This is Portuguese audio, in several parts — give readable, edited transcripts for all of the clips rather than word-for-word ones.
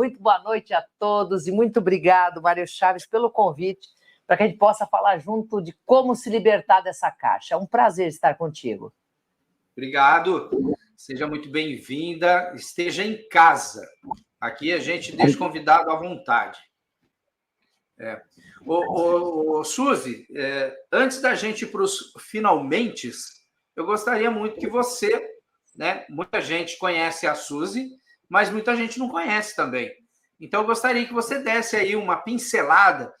muito boa noite a todos e muito obrigado, Mário Chaves, pelo convite, para que a gente possa falar junto de como se libertar dessa caixa. É um prazer estar contigo. Obrigado, seja muito bem-vinda, esteja em casa. Aqui a gente deixa o convidado à vontade. Suzy, antes da gente ir para os finalmente, eu gostaria muito que você, né, muita gente conhece a Suzy, mas muita gente não conhece também. Então, eu gostaria que você desse aí uma pincelada,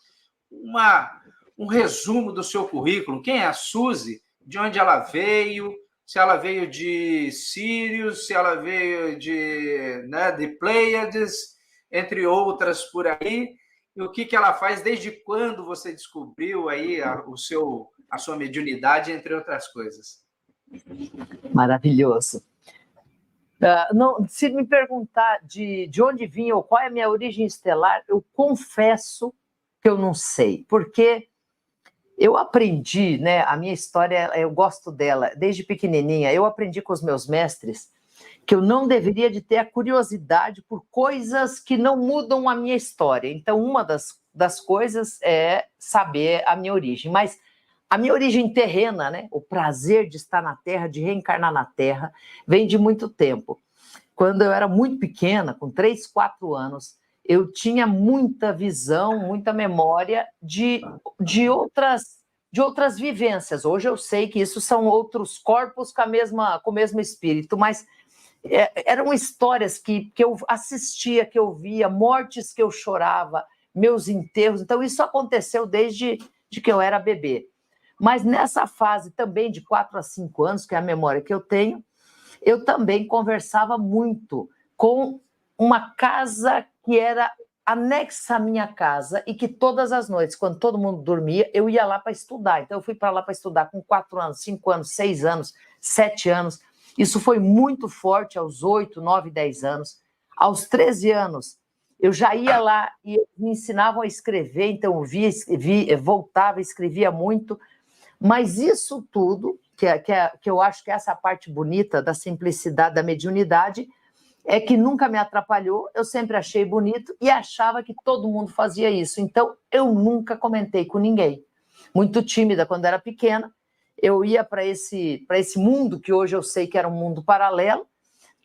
um resumo do seu currículo. Quem é a Suzy? De onde ela veio? Se ela veio de Sirius, se ela veio de Pleiades, entre outras por aí. E o que ela faz, desde quando você descobriu aí a sua mediunidade, entre outras coisas. Maravilhoso. Não, se me perguntar de onde vinha ou qual é a minha origem estelar, eu confesso que eu não sei, porque eu aprendi, né, a minha história, eu gosto dela, desde pequenininha, eu aprendi com os meus mestres que eu não deveria de ter a curiosidade por coisas que não mudam a minha história. Então, uma das coisas é saber a minha origem, mas a minha origem terrena, né, o prazer de estar na Terra, de reencarnar na Terra, vem de muito tempo. Quando eu era muito pequena, com 3, 4 anos, eu tinha muita visão, muita memória de outras vivências. Hoje eu sei que isso são outros corpos com o mesmo espírito, mas eram histórias que eu assistia, que eu via, mortes que eu chorava, meus enterros. Então, isso aconteceu desde que eu era bebê. Mas nessa fase também de 4 a 5 anos, que é a memória que eu tenho, eu também conversava muito com uma casa que era anexa à minha casa e que todas as noites, quando todo mundo dormia, eu ia lá para estudar. Então, eu fui para lá para estudar com 4 anos, 5 anos, 6 anos, 7 anos. Isso foi muito forte aos 8, 9, 10 anos. Aos 13 anos, eu já ia lá e me ensinavam a escrever, então eu voltava, escrevia muito. Mas isso tudo, que eu acho que é essa parte bonita da simplicidade, da mediunidade, é que nunca me atrapalhou, eu sempre achei bonito e achava que todo mundo fazia isso. Então, eu nunca comentei com ninguém. Muito tímida quando era pequena, eu ia para esse mundo que hoje eu sei que era um mundo paralelo,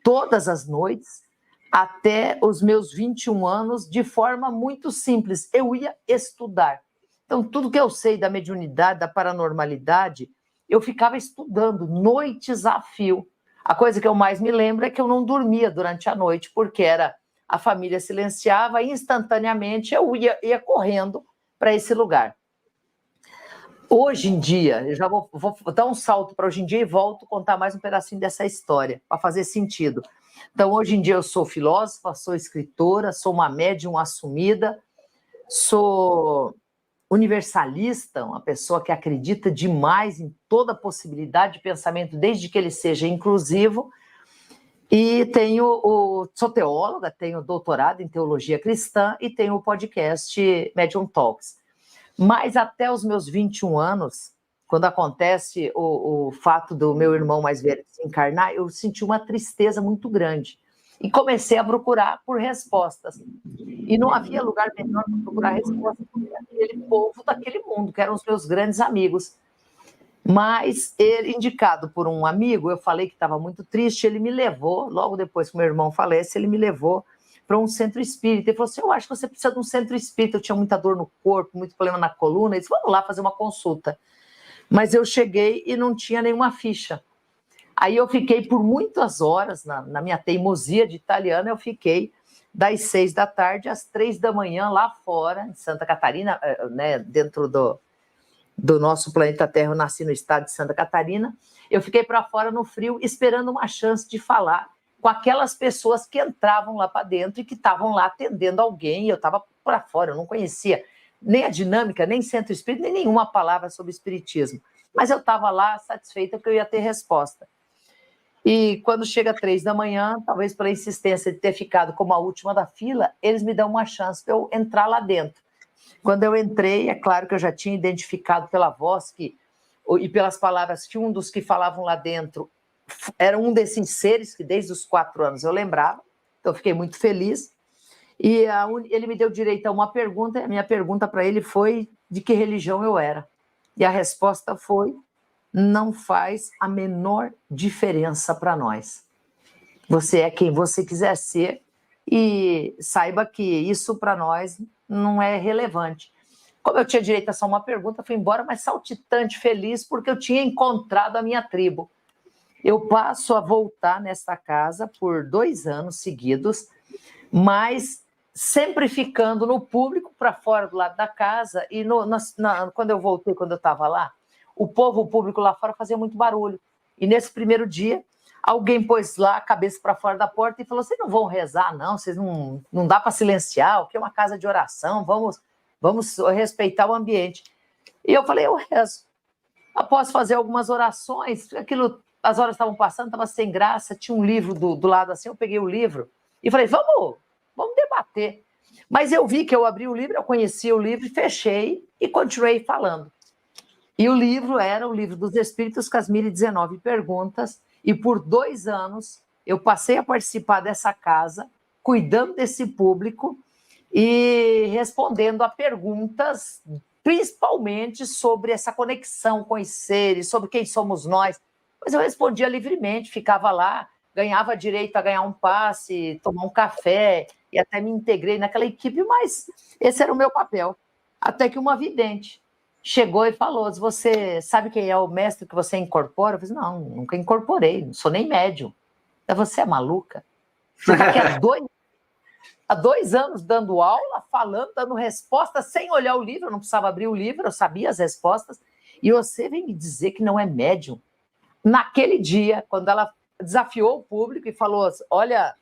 todas as noites, até os meus 21 anos, de forma muito simples. Eu ia estudar. Então, tudo que eu sei da mediunidade, da paranormalidade, eu ficava estudando noites a fio. A coisa que eu mais me lembro é que eu não dormia durante a noite, porque a família silenciava e instantaneamente eu ia correndo para esse lugar. Hoje em dia, eu já vou dar um salto para hoje em dia e volto a contar mais um pedacinho dessa história, para fazer sentido. Então, hoje em dia eu sou filósofa, sou escritora, sou uma médium assumida, sou universalista, uma pessoa que acredita demais em toda a possibilidade de pensamento, desde que ele seja inclusivo, e sou teóloga, tenho doutorado em teologia cristã e tenho o podcast Medium Talks. Mas até os meus 21 anos, quando acontece o fato do meu irmão mais velho se encarnar, eu senti uma tristeza muito grande. E comecei a procurar por respostas. E não havia lugar melhor para procurar respostas do que aquele povo daquele mundo, que eram os meus grandes amigos. Mas, ele, indicado por um amigo, eu falei que estava muito triste, ele me levou, logo depois que meu irmão falece, ele me levou para um centro espírita. Ele falou assim, eu acho que você precisa de um centro espírita. Eu tinha muita dor no corpo, muito problema na coluna. Ele disse, vamos lá fazer uma consulta. Mas eu cheguei e não tinha nenhuma ficha. Aí eu fiquei por muitas horas, na minha teimosia de italiana, eu fiquei das 6 da tarde às 3 da manhã lá fora, em Santa Catarina, né, dentro do nosso planeta Terra. Eu nasci no estado de Santa Catarina. Eu fiquei para fora no frio, esperando uma chance de falar com aquelas pessoas que entravam lá para dentro e que estavam lá atendendo alguém. Eu estava para fora, eu não conhecia nem a dinâmica, nem centro espírita, nem nenhuma palavra sobre espiritismo. Mas eu estava lá satisfeita que eu ia ter resposta. E quando chega 3 da manhã, talvez pela insistência de ter ficado como a última da fila, eles me dão uma chance de eu entrar lá dentro. Quando eu entrei, é claro que eu já tinha identificado pela voz e pelas palavras que um dos que falavam lá dentro era um desses seres que desde os 4 anos eu lembrava, então eu fiquei muito feliz. E ele me deu direito a uma pergunta, e a minha pergunta para ele foi de que religião eu era. E a resposta foi: não faz a menor diferença para nós. Você é quem você quiser ser e saiba que isso para nós não é relevante. Como eu tinha direito a só uma pergunta, fui embora, mas saltitante, feliz, porque eu tinha encontrado a minha tribo. Eu passo a voltar nesta casa por 2 anos seguidos, mas sempre ficando no público, para fora do lado da casa, e quando eu voltei, quando eu estava lá, o público lá fora fazia muito barulho. E nesse primeiro dia, alguém pôs lá a cabeça para fora da porta e falou: vocês não vão rezar, não, vocês não dá para silenciar, o que é uma casa de oração, vamos respeitar o ambiente. E eu falei: eu rezo. Após fazer algumas orações, as horas estavam passando, estava sem graça, tinha um livro do lado assim, eu peguei o livro e falei: vamos debater. Mas eu vi que eu abri o livro, eu conheci o livro, fechei e continuei falando. E o livro era o Livro dos Espíritos, com as 1019 perguntas, e por 2 anos eu passei a participar dessa casa, cuidando desse público e respondendo a perguntas, principalmente sobre essa conexão com os seres, sobre quem somos nós. Mas eu respondia livremente, ficava lá, ganhava direito a ganhar um passe, tomar um café, e até me integrei naquela equipe, mas esse era o meu papel. Até que uma vidente chegou e falou: você sabe quem é o mestre que você incorpora? Eu falei: não, nunca incorporei, não sou nem médium. Você é maluca? Você está aqui há 2 anos dando aula, falando, dando resposta, sem olhar o livro, eu não precisava abrir o livro, eu sabia as respostas, e você vem me dizer que não é médium? Naquele dia, quando ela desafiou o público e falou: olha,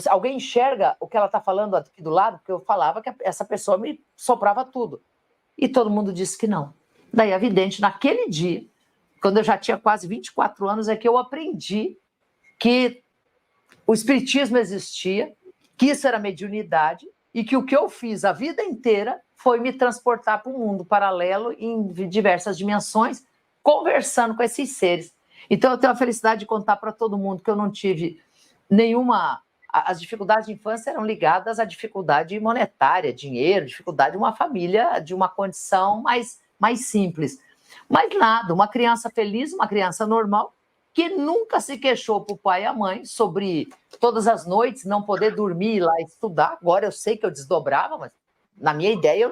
alguém enxerga o que ela está falando aqui do lado? Porque eu falava que essa pessoa me soprava tudo. E todo mundo disse que não. Daí, a vidente, naquele dia, quando eu já tinha quase 24 anos, é que eu aprendi que o espiritismo existia, que isso era mediunidade, e que o que eu fiz a vida inteira foi me transportar para um mundo paralelo em diversas dimensões, conversando com esses seres. Então, eu tenho a felicidade de contar para todo mundo que eu não tive nenhuma... As dificuldades de infância eram ligadas à dificuldade monetária, dinheiro, dificuldade de uma família, de uma condição mais simples. Mas nada, uma criança feliz, uma criança normal, que nunca se queixou para o pai e a mãe sobre todas as noites não poder dormir lá e estudar. Agora eu sei que eu desdobrava, mas na minha ideia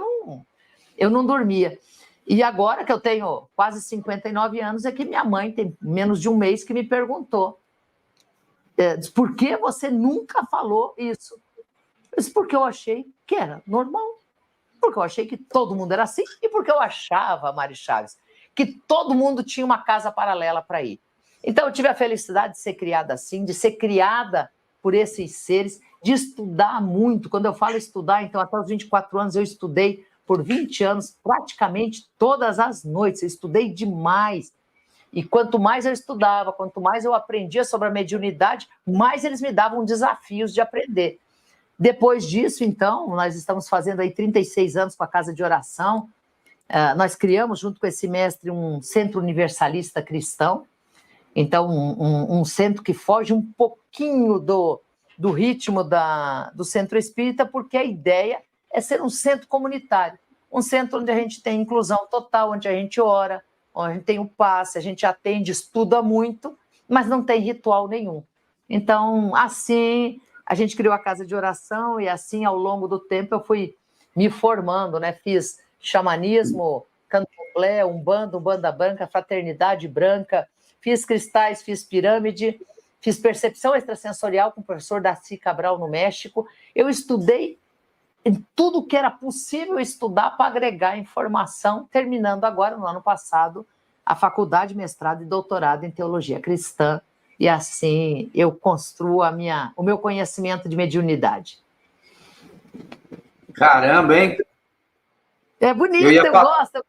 eu não dormia. E agora que eu tenho quase 59 anos, é que minha mãe, tem menos de um mês, que me perguntou: por que você nunca falou isso? Eu disse: porque eu achei que era normal. Porque eu achei que todo mundo era assim, e porque eu achava, Mari Chaves, que todo mundo tinha uma casa paralela para ir. Então, eu tive a felicidade de ser criada assim, de ser criada por esses seres, de estudar muito. Quando eu falo estudar, então, até os 24 anos, eu estudei por 20 anos, praticamente todas as noites. Eu estudei demais. E quanto mais eu estudava, quanto mais eu aprendia sobre a mediunidade, mais eles me davam desafios de aprender. Depois disso, então, nós estamos fazendo aí 36 anos com a Casa de Oração. Nós criamos, junto com esse mestre, um centro universalista cristão. Então, um centro que foge um pouquinho do ritmo do centro espírita, porque a ideia é ser um centro comunitário, um centro onde a gente tem inclusão total, onde a gente ora, onde a gente tem o passe, a gente atende, estuda muito, mas não tem ritual nenhum. Então, assim, a gente criou a Casa de Oração e assim, ao longo do tempo, eu fui me formando, né? Fiz xamanismo, candomblé, umbanda branca, fraternidade branca, fiz cristais, fiz pirâmide, fiz percepção extrasensorial com o professor Darcy Cabral no México. Eu estudei em tudo que era possível estudar para agregar informação, terminando agora, no ano passado, a faculdade, mestrado e doutorado em teologia cristã. E assim eu construo o meu conhecimento de mediunidade. Caramba, hein? É bonito, eu gosto.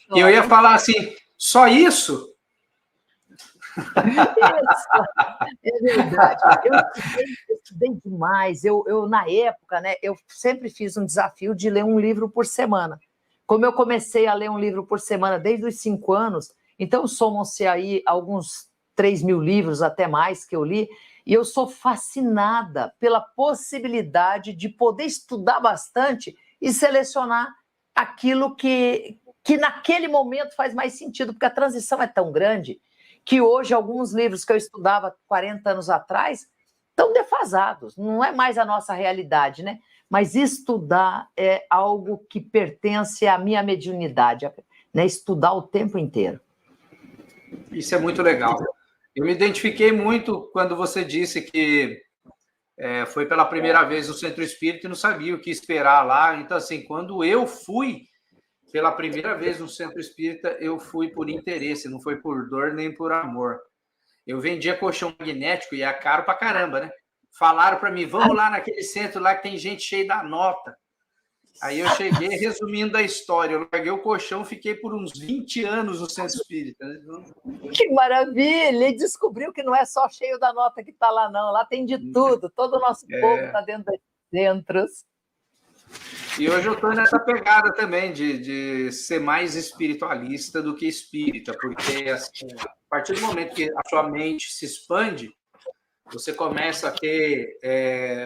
Eu ia falar assim, só isso? Isso, é verdade. Eu estudei demais. Eu, na época, né, eu sempre fiz um desafio de ler um livro por semana. Como eu comecei a ler um livro por semana desde os 5 anos, então somam-se aí alguns 3.000 livros, até mais, que eu li. E eu sou fascinada pela possibilidade de poder estudar bastante e selecionar aquilo que naquele momento faz mais sentido, porque a transição é tão grande que hoje alguns livros que eu estudava 40 anos atrás estão defasados, não é mais a nossa realidade, né? Mas estudar é algo que pertence à minha mediunidade, né? Estudar o tempo inteiro. Isso é muito legal. Eu me identifiquei muito quando você disse que foi pela primeira vez no Centro Espírita e não sabia o que esperar lá. Então, assim, quando eu fui pela primeira vez no Centro Espírita, eu fui por interesse, não foi por dor nem por amor. Eu vendia colchão magnético e é caro pra caramba, né? Falaram para mim, vamos lá naquele centro lá que tem gente cheia da nota. Aí eu cheguei, resumindo a história, eu larguei o colchão, fiquei por uns 20 anos no Centro Espírita. Que maravilha! E descobriu que não é só cheio da nota que está lá, não. Lá tem de tudo, todo o nosso povo está dentro dos centros. E hoje eu estou nessa pegada também de ser mais espiritualista do que espírita, porque assim, a partir do momento que a sua mente se expande, você começa a ter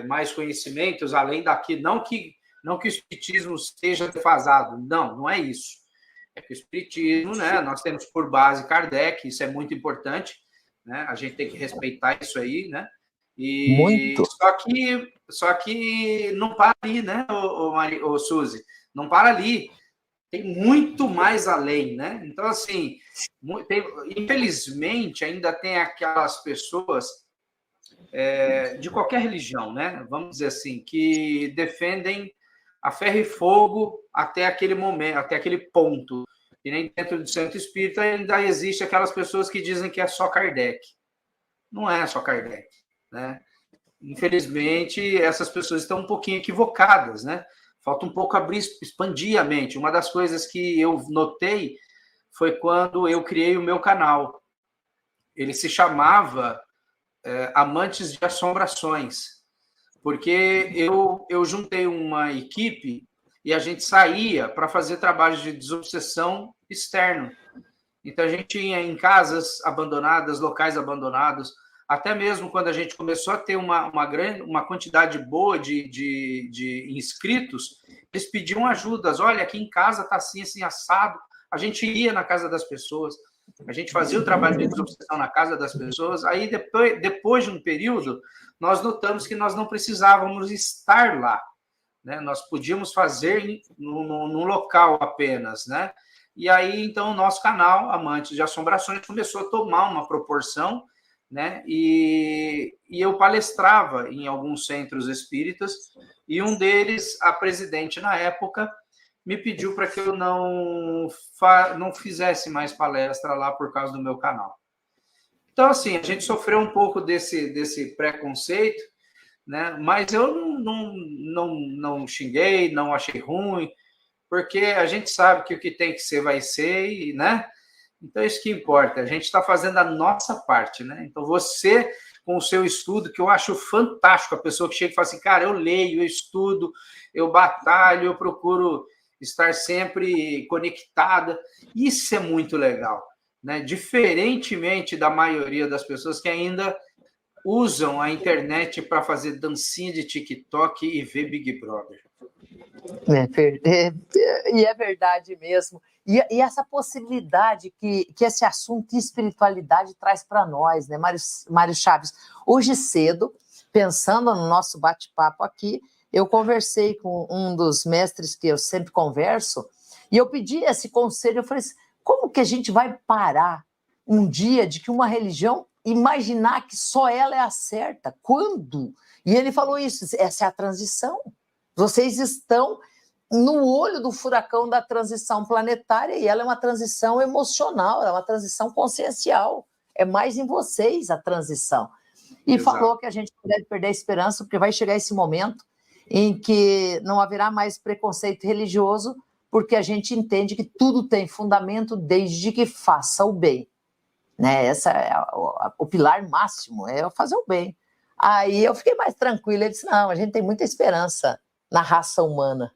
mais conhecimentos, além daqui, não que o espiritismo esteja defasado, não é isso. É que o espiritismo, né, nós temos por base Kardec, isso é muito importante, né, a gente tem que respeitar isso aí, né, e muito. Só que não para ali, né, o Suzy, não para ali, tem muito mais além, né, então assim, infelizmente ainda tem aquelas pessoas de qualquer religião, né, vamos dizer assim, que defendem a ferro e fogo até aquele momento, até aquele ponto. E nem dentro do Centro Espírita ainda existe aquelas pessoas que dizem que é só Kardec. Não é só Kardec, né? Infelizmente, essas pessoas estão um pouquinho equivocadas, né? Falta um pouco expandir a mente. Uma das coisas que eu notei foi quando eu criei o meu canal. Ele se chamava Amantes de Assombrações, porque eu juntei uma equipe e a gente saía para fazer trabalhos de desobsessão externo. Então, a gente ia em casas abandonadas, locais abandonados, até mesmo quando a gente começou a ter uma quantidade boa de inscritos, eles pediam ajudas. Olha, aqui em casa está assim, assim, assado. A gente ia na casa das pessoas, a gente fazia o trabalho de desobsessão na casa das pessoas. Aí, depois de um período, nós notamos que nós não precisávamos estar lá, né? Nós podíamos fazer num local apenas, né? E aí, então, o nosso canal, Amantes de Assombrações, começou a tomar uma proporção, né? E eu palestrava em alguns centros espíritas, e um deles, a presidente na época, me pediu para que eu não fizesse mais palestra lá por causa do meu canal. Então, assim, a gente sofreu um pouco desse preconceito, né? Mas eu não xinguei, não achei ruim, porque a gente sabe que o que tem que ser vai ser, né? Então, isso que importa. A gente está fazendo a nossa parte, né? Então, você, com o seu estudo, que eu acho fantástico, a pessoa que chega e fala assim, cara, eu leio, eu estudo, eu batalho, eu procuro estar sempre conectada. Isso é muito legal, né? Diferentemente da maioria das pessoas que ainda usam a internet para fazer dancinha de TikTok e ver Big Brother. E é verdade mesmo. E essa possibilidade que esse assunto de espiritualidade traz para nós, né, Mário Chaves? Hoje cedo, pensando no nosso bate-papo aqui, eu conversei com um dos mestres que eu sempre converso, e eu pedi esse conselho, eu falei assim, como que a gente vai parar um dia de que uma religião imaginar que só ela é a certa? Quando? E ele falou isso, essa é a transição. Vocês estão no olho do furacão da transição planetária, e ela é uma transição emocional, é uma transição consciencial. É mais em vocês a transição. E exato, falou que a gente não deve perder a esperança, porque vai chegar esse momento em que não haverá mais preconceito religioso, porque a gente entende que tudo tem fundamento desde que faça o bem. Né? Esse é o pilar máximo, é fazer o bem. Aí eu fiquei mais tranquila, ele disse, não, a gente tem muita esperança na raça humana.